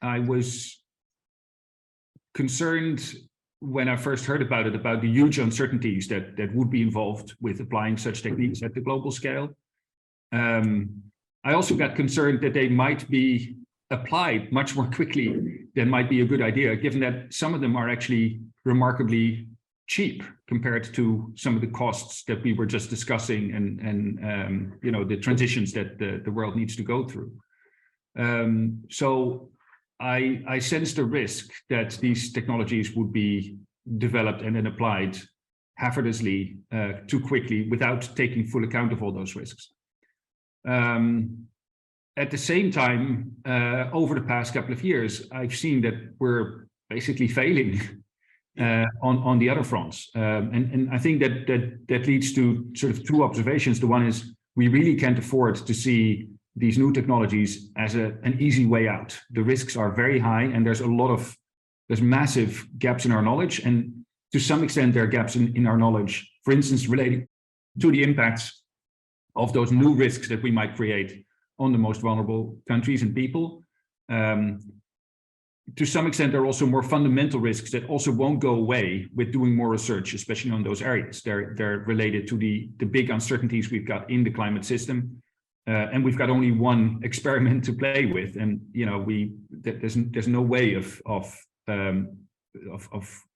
I was concerned when I first heard about it, about the huge uncertainties that would be involved with applying such techniques at the global scale. I also got concerned that they might be applied much more quickly than might be a good idea, given that some of them are actually remarkably cheap compared to some of the costs that we were just discussing and you know, the transitions that the world needs to go through. So I sensed a risk that these technologies would be developed and then applied hazardously too quickly without taking full account of all those risks. At the same time, over the past couple of years, I've seen that we're basically failing on the other fronts. And I think that leads to sort of two observations. The one is we really can't afford to see these new technologies as an easy way out. The risks are very high, and there's massive gaps in our knowledge. And to some extent, there are gaps in our knowledge, for instance, relating to the impacts of those new risks that we might create on the most vulnerable countries and people. To some extent, there are also more fundamental risks that also won't go away with doing more research, especially on those areas. They're related to the big uncertainties we've got in the climate system. And we've got only one experiment to play with, and you know there's no way of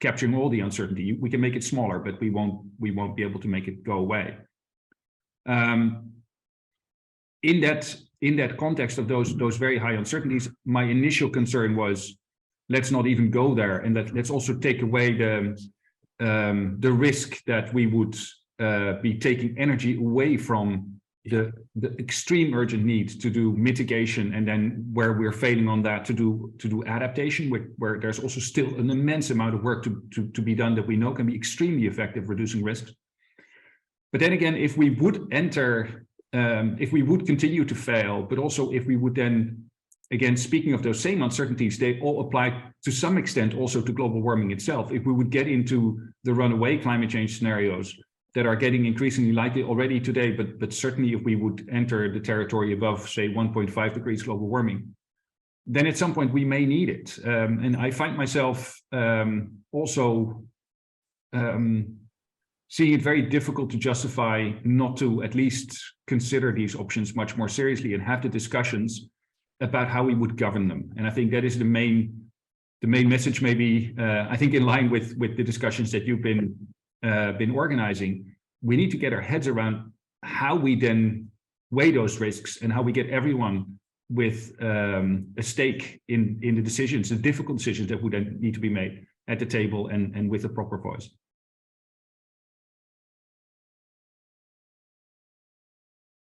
capturing all the uncertainty. We can make it smaller, but we won't be able to make it go away. In that context of those very high uncertainties, my initial concern was, let's not even go there, and let's also take away the risk that we would be taking energy away from the extreme urgent need to do mitigation, and then where we're failing on that to do adaptation, where there's also still an immense amount of work to be done that we know can be extremely effective reducing risks. But then again, if we would enter, if we would continue to fail, but also if we would then, again, speaking of those same uncertainties, they all apply to some extent also to global warming itself. If we would get into the runaway climate change scenarios that are getting increasingly likely already today, but certainly if we would enter the territory above, say, 1.5 degrees global warming, then at some point we may need it. And I find myself also seeing it very difficult to justify not to at least consider these options much more seriously and have the discussions about how we would govern them. And I think that is the main message, maybe, I think in line with the discussions that you've been organizing. We need to get our heads around how we then weigh those risks and how we get everyone with a stake in the decisions, the difficult decisions that would then need to be made at the table and with a proper voice.